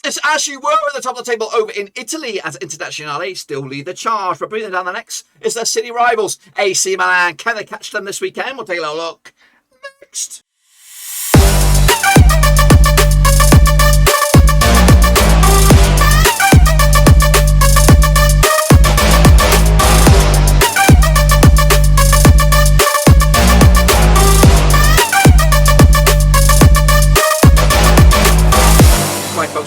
Juventus, as you were at the top of the table over in Italy, as Internazionale still lead the charge. But bringing down the next is their city rivals, AC Milan. Can they catch them this weekend? We'll take a little look next.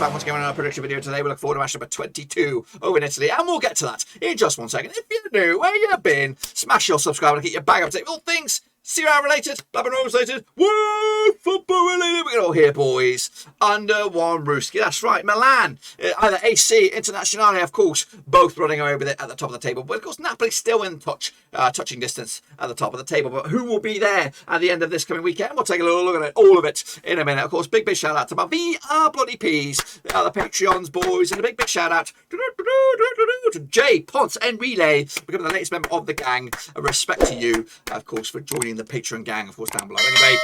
Back once again on our prediction video today. We look forward to match number 22 over in Italy, and we'll get to that in just 1 second. If you're new, where you been, smash your subscribe and get your bag up to date with all things Serie A related, Blabbing Rose related, woo, football related. We're all here, boys, under one roof. That's right, Milan, either AC, Internazionale, of course, both running away with it at the top of the table. But of course, Napoli still in touching distance at the top of the table. But who will be there at the end of this coming weekend? We'll take a little look at it, all of it, in a minute. Of course, big shout out to my VR Bloody Peas, the Patreons, boys, and a big shout out to Jay Ponce and Relay, becoming the latest member of the gang. A respect to you, of course, for joining the Patreon gang, of course, down below. Anyway,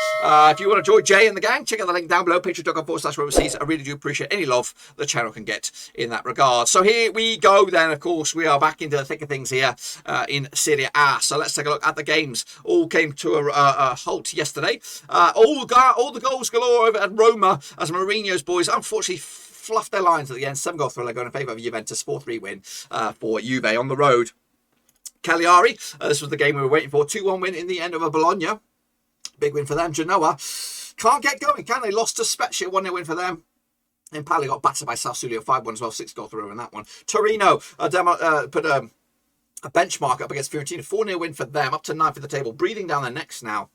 if you want to join Jay and the gang, check out the link down below, patreon.com/overseas. I really do appreciate any love the channel can get in that regard. So here we go then. Of course, we are back into the thick of things here in Serie A. So let's take a look at the games. All came to a halt yesterday. All the goals galore over at Roma as Mourinho's boys unfortunately fluffed their lines at the end. 7-goal thriller going in favour of Juventus. 4-3 win for Juve on the road. Cagliari, this was the game we were waiting for. 2-1 win in the end over Bologna. Big win for them. Genoa can't get going, can they? Lost to Spezia, 1-0 win for them. Empoli got battered by Sassuolo, 5-1 as well. 6-goal through in that one. Torino put a benchmark up against Fiorentina. 4-0 win for them. Up to 9th for the table. Breathing down their necks now.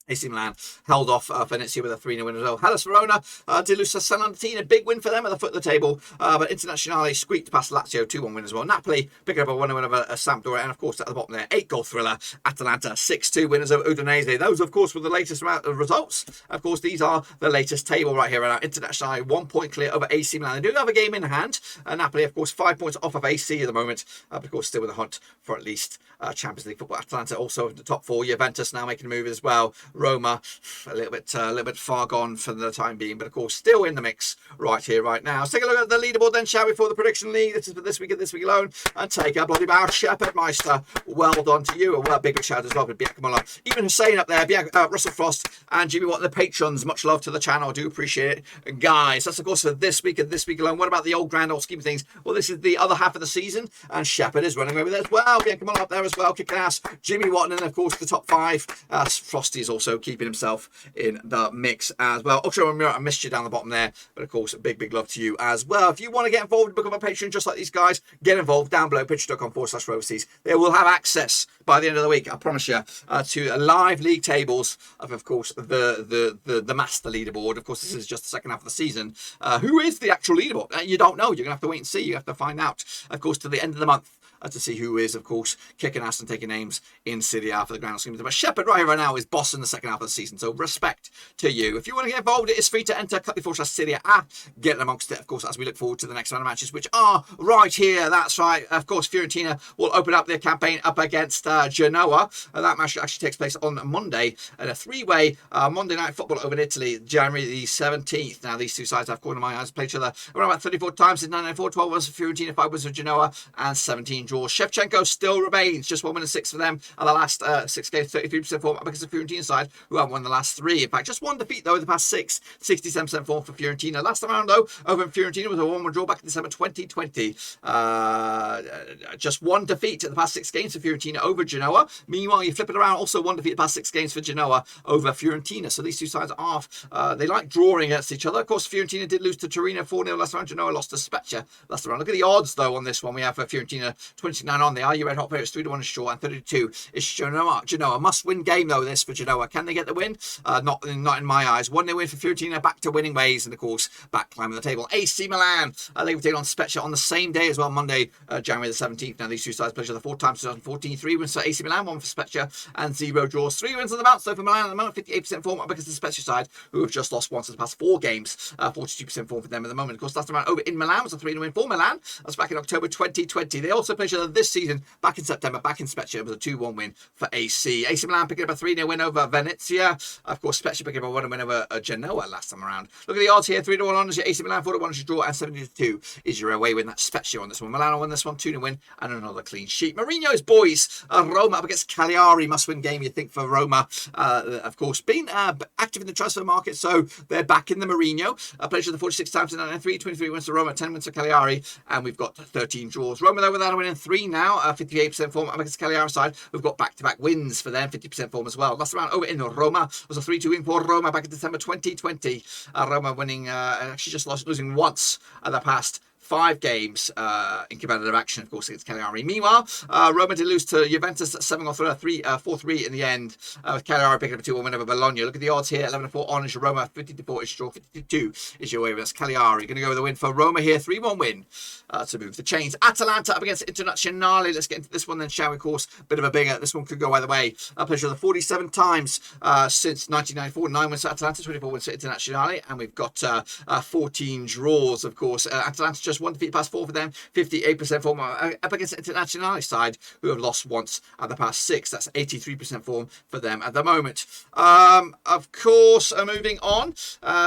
AC Milan held off Venezia with a 3-0 win as well. Hellas Verona did lose to Salernitana. Big win for them at the foot of the table. But Internazionale squeaked past Lazio, 2-1 win as well. Napoli picking up a 1-0 win over Sampdoria. And of course, at the bottom there, 8-goal thriller. Atalanta, 6-2 winners over Udinese. Those, of course, were the latest results. Of course, these are the latest table right here. Right now, Internazionale 1 point clear over AC Milan. They do have a game in hand. Napoli, of course, 5 points off of AC at the moment. But of course, still in the hunt for at least Champions League football. Atalanta also in the top 4. Juventus now making a move as well. Roma a little bit far gone for the time being, but of course still in the mix right here, right now. Let's take a look at the leaderboard then, shall we, for the prediction league. This is for this week and this week alone. And take a bloody bow, Shepherd Meister. Well done to you. A big shout out as well with Bianca Muller, even Hussein up there, Russell Frost and Jimmy Watt, the patrons. Much love to the channel. I do appreciate it, guys. That's of course for this week and this week alone. What about the old grand old scheme of things? Well, this is the other half of the season, and Shepherd is running away with it as well. Bianca Muller up there as well, kicking ass. Jimmy Watt, and of course the top 5. Frosty is also keeping himself in the mix as well. Ultra Mirror, I missed you down the bottom there, but of course a big love to you as well. If you want to get involved, become a patron just like these guys, get involved down below, patreon.com/overseas. They will have access by the end of the week, I promise you, to live league tables of course the master leaderboard. Of course, this is just the second half of the season. Who is the actual leaderboard? You don't know. You're gonna have to wait and see. You have to find out, of course, to the end of the month, to see who is, of course, kicking ass and taking names in Serie A for the grand scheme. But Shepherd right here right now is boss in the second half of the season, so respect to you. If you want to get involved, it is free to enter. Serie A, get amongst it, of course, as we look forward to the next round of matches, which are right here. That's right. Of course, Fiorentina will open up their campaign up against Genoa. That match actually takes place on Monday, and a 3-way Monday night football over in Italy, January the 17th. Now, these two sides have, according to my eyes, played each other around about 34 times in 1994. 12 was for Fiorentina, 5 was for Genoa, and 17 draws. Shevchenko still remains, just 1 win and 6 for them. And the last 6 games, 33% form because of the Fiorentina side, who haven't won the last 3. In fact, just 1 defeat, though, in the past 6, 67% form for Fiorentina. Last time around, though, over in Fiorentina was a 1-1 draw back in December 2020. Just 1 defeat in the past 6 games for Fiorentina over Genoa. Meanwhile, you flip it around, also 1 defeat in the past 6 games for Genoa over Fiorentina. So these two sides are, they like drawing against each other. Of course, Fiorentina did lose to Torino 4-0 last round. Genoa lost to Spezia last round. Look at the odds, though, on this one. We have Fiorentina 29 on. They are your red hot favorites, 3-1 is short, and 32 is Genoa. Genoa must-win game, though, this for Genoa. Can they get the win? Not in my eyes. 1-0 win for Fiorentina, back to winning ways, and of course, back climbing the table. AC Milan, they were taking on Spezia on the same day as well, Monday, January the 17th. Now, these two sides played each other 4 times, 2014, 3 wins for AC Milan, 1 for Spezia, and 0 draws. 3 wins on the bounce, though, for Milan at the moment, 58% form, because the Spezia side, who have just lost once in the past 4 games, 42% form for them at the moment. Of course, last time around over in Milan was a 3-0 win for Milan. That's back in October 2020. They also played played each other this season back in September, back in Spezia. It was a 2-1 win for AC. AC Milan picking up a 3-0 win over Venezia. Of course, Spezia picking up a 1-0 win over Genoa last time around. Look at the odds here, 3-1 on is your AC Milan, 4-1 is your draw, and 70-2 is your away win. That's Spezia on this one. Milan won this one, 2-0 win, and another clean sheet. Mourinho's boys, Roma up against Cagliari, must-win game, you think, for Roma. Of course, been active in the transfer market, so they're back in the Mourinho. Played each other 46 times in 93, 23 wins to Roma, 10 wins to Cagliari, and we've got 13 draws. Roma, though, without a win in 3 now, 58% form. Up against Cagliari side, we've got back-to-back wins for them, 50% form as well. Last round over in Roma was a 3-2 win for Roma back in December 2020. Roma winning, actually just losing once at the past 5 games in competitive action, of course, against Cagliari. Meanwhile, Roma did lose to Juventus 4-3 in the end, with Cagliari picking up a 2-1 win over Bologna. Look at the odds here, 11-4 on is your Roma, 50-4 is your draw, 52 is your way. That's Cagliari. Going to go with a win for Roma here, 3-1 win to move the chains. Atalanta up against Internazionale. Let's get into this one then, shall we? Of course, bit of a binger. This one could go either way. I've played the 47 times since 1994. 9 wins to Atalanta, 24 wins to Internazionale, and we've got 14 draws, of course. Atalanta just 1 defeat past 4 for them, 58% form up against the Internazionale side, who have lost once at the past 6. That's 83% form for them at the moment. Of course, moving on,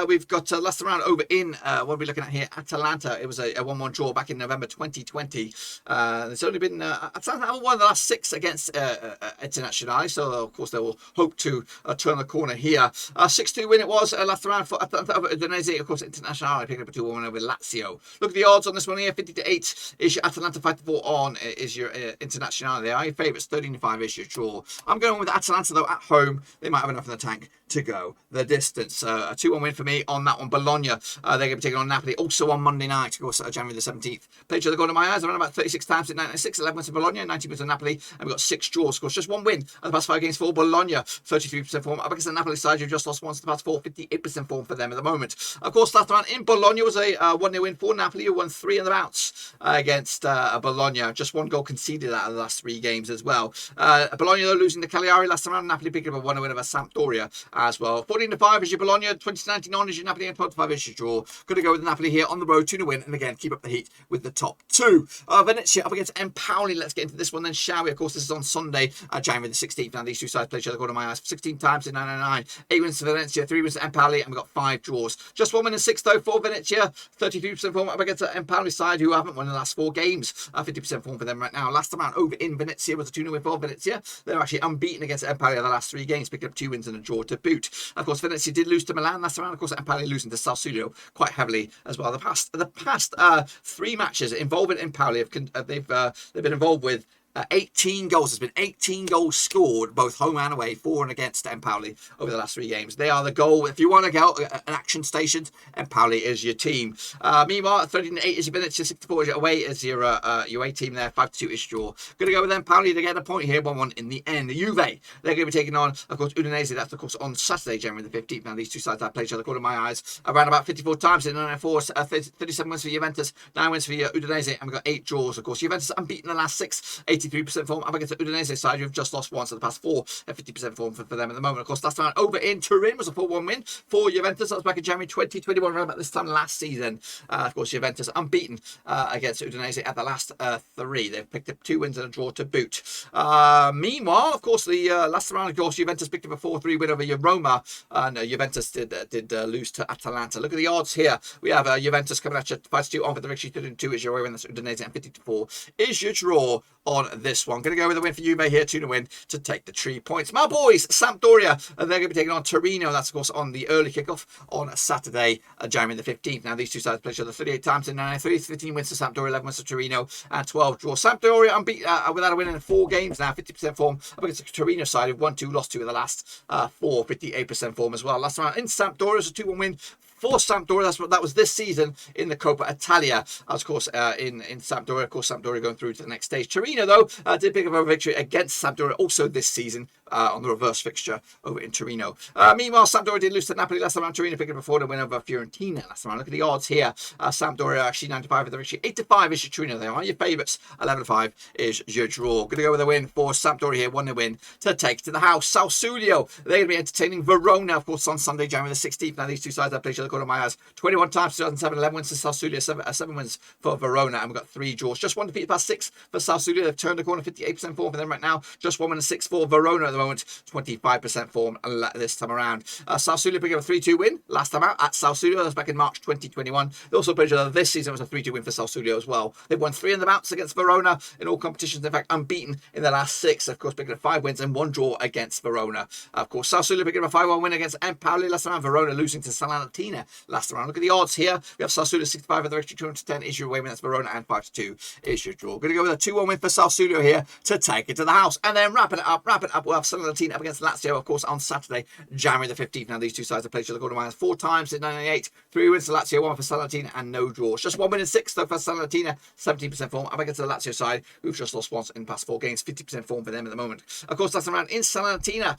we've got last round over in, what are we looking at here? Atalanta. It was a 1-1 draw back in November 2020. There's only been, Atalanta haven't won the last 6 against Internazionale, so of course they will hope to turn the corner here. 6-2 win it was last round for Atalanta over Udinese. Of course, Internazionale picking up a 2-1 win over Lazio. Look at the odds on this one here, 50-8 is your Atalanta, 5-4 on is your Internazionale. They are your favourites, 13-5 is your draw. I'm going with Atalanta though at home. They might have enough in the tank to go the distance. A 2-1 win for me on that one. Bologna, they're going to be taking on Napoli also on Monday night, of course, January the 17th. Played to the goal in my eyes. I've run about 36 times in 96, 11 wins to Bologna, 19 wins to Napoli, and we've got 6 draws. Of course, just 1 win at the past 5 games for Bologna, 33% form. Up against the Napoli side, you've just lost once in the past 4, 58% form for them at the moment. Of course, last round in Bologna was a 1-0 win for Napoli, who won 3 on the bounce against Bologna. Just 1 goal conceded out of the last 3 games as well. Bologna, though, losing to Cagliari last round. Napoli picking up a 1-0 win over Sampdoria as well. 14-5 is your Bologna, 20-19 on is your Napoli, and 12-5 is your draw. Going to go with Napoli here on the road, 2-0 win, and again, keep up the heat with the top 2. Venezia up against Empoli. Let's get into this one then, shall we? Of course, this is on Sunday, January the 16th. Now, these two sides play each other, according to my eyes, 16 times in 999. 8 wins to Venezia, 3 wins to Empoli, and we've got 5 draws. Just 1 win in 6, though, for Venezia. 33% form up against the Empoli side, who haven't won in the last 4 games. 50% form for them right now. Last time out over in Venezia was a 2-0 win for Venezia. They're actually unbeaten against Empoli in the last 3 games, picking up 2 wins and a draw to boot. Of course, Venezia did lose to Milan last round. Of course, Empoli losing to Sassuolo quite heavily as well. The past 3 matches involving Empoli, they've been involved with 18 goals. There's been 18 goals scored, both home and away, for and against Empoli over the last 3 games. They are the goal. If you want to go an action station, Empoli is your team. Meanwhile, 13-8 is your Venezia, 64 is your away is your away team there, 5-2 is draw. Going to go with Empoli to get a point here, 1-1 in the end. The Juve, they're going to be taking on, of course, Udinese. That's, of course, on Saturday, January the 15th. Now, these two sides have played each other, according to my eyes, around about 54 times in 94, 37 wins for Juventus, 9 wins for Udinese, and we've got 8 draws, of course. Juventus unbeaten the last 6, 83% form. Up against the Udinese side, who've just lost once in the past 4, at 50% form for them at the moment. Of course, last time over in Turin was a 4-1 win for Juventus. That was back in January 2021, around about this time last season. Of course, Juventus unbeaten against Udinese at the last 3. They've picked up 2 wins and a draw to boot. Meanwhile, of course, the last round, of course, Juventus picked up a 4-3 win over Roma. No, Juventus did lose to Atalanta. Look at the odds here. We have Juventus coming at you 5-2 on for the victory. 2-2 is your way win. That's Udinese, and 50-4 is your draw on this one. Going to go with a win for Juve here, 2-0 win to take the 3 points. My boys, Sampdoria, they're going to be taking on Torino. That's, of course, on the early kickoff on Saturday, January the 15th. Now, these two sides play each other 38 times in 93, 15 wins to Sampdoria, 11 wins to Torino, and 12 draws. Sampdoria unbeaten without a win in 4 games now, 50% form up against the Torino side, who've won 2, lost 2 in the last 4, 58% form as well. Last round in Sampdoria was a 2-1 win for Sampdoria. That was this season in the Coppa Italia, of course, in Sampdoria. Of course, Sampdoria going through to the next stage. Torino, though, did pick up a victory against Sampdoria also this season on the reverse fixture over in Torino. Meanwhile, Sampdoria did lose to Napoli last time. Torino picking up a 4-0 win over Fiorentina last time. Look at the odds here. Sampdoria actually 9-5 for the victory. 8-5 is your Torino. They are your favourites. 11-5 is your draw. Going to go with a win for Sampdoria here. 1-0 win to take to the house. Sassuolo, they're going to be entertaining Verona, of course, on Sunday, January the 16th. Now, these two sides have played each other the corner of my eyes. 21 times 2007, 11 wins to Sassuolo, 7 wins for Verona, and we've got 3 draws. Just 1 defeat past 6 for Sassuolo. They've turned the corner, 58% form for them right now. Just 1 win and 6 for Verona at the moment, 25% form this time around. Sassuolo picking up a 3-2 win last time out at Sassuolo. That was back in March 2021. They also played each other this season. It was a 3-2 win for Sassuolo as well. They've won 3 in the bounce against Verona in all competitions. In fact, unbeaten in the last 6. Of course, picking up 5 wins and 1 draw against Verona. Of course, Sassuolo picking up a 5-1 win against Empoli last time around. Verona losing to Salernitana last time around. Look at the odds here. We have Sassuolo 65 at the victory, 210 is your away win. That's Verona, and 5-2 is your draw. Going to go with a 2-1 win for Sassuolo here to take it to the house. And then wrapping it up, we'll have Salernitana up against Lazio, of course, on Saturday, January the 15th. Now, these two sides have played each other quarter 4 times in 1998. 3 wins for Lazio, 1 for Salernitana, and no draws. Just 1 win in 6, though, for Salernitana, 17% form. Up against the Lazio side, who've just lost once in the past 4 games, 50% form for them at the moment. Of course, last time around in Salernitana,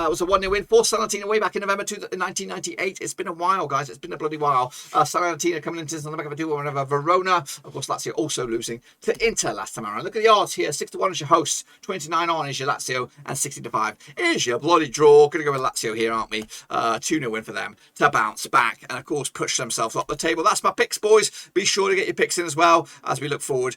was a 1-0 win for Salernitana way back in November 1998. It's been a while, guys. It's been a bloody while. Salernitana coming into this on the back of a 2-1 over Verona. Of course, Lazio also losing to Inter last time around. Look at the odds here. 6-1 is your host, 29 on is your Lazio, and 60-5 is your bloody draw. Going to go with Lazio here, aren't we? 2-0 win for them to bounce back and, of course, push themselves up the table. That's my picks, boys. Be sure to get your picks in as well as we look forward.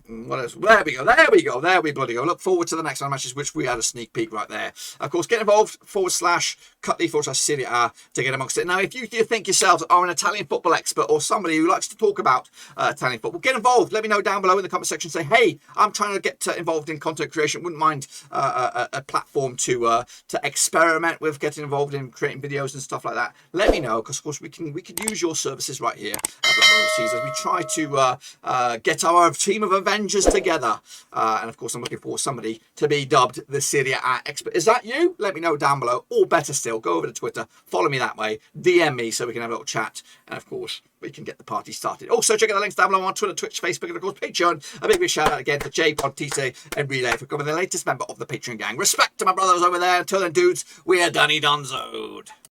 What else? There we go. There we bloody go. Look forward to the next round matches, which we had a sneak peek right there. Of course, get involved, /Cutley/Serie A to get amongst it. Now, if you think yourselves are an Italian football expert or somebody who likes to talk about Italian football, get involved. Let me know down below in the comment section. Say, hey, I'm trying to get involved in content creation. Wouldn't mind a platform to experiment with, getting involved in creating videos and stuff like that. Let me know, because of course we can use your services right here at Blackburn Overseas as we try to get our team of Avengers together. And of course, I'm looking for somebody to be dubbed the Serie A expert. Is that you? Let me know down below. Or better still, go over to Twitter, follow me that way, DM me so we can have a little chat. And of course, we can get the party started. Also, check out the links down below on Twitter, Twitch, Facebook, and of course, Patreon. A big shout out again to Jay, Tise, and Relay for becoming the latest member of the Patreon gang. Respect to my brothers over there. Until then, dudes, we are Dunny Dunzoed.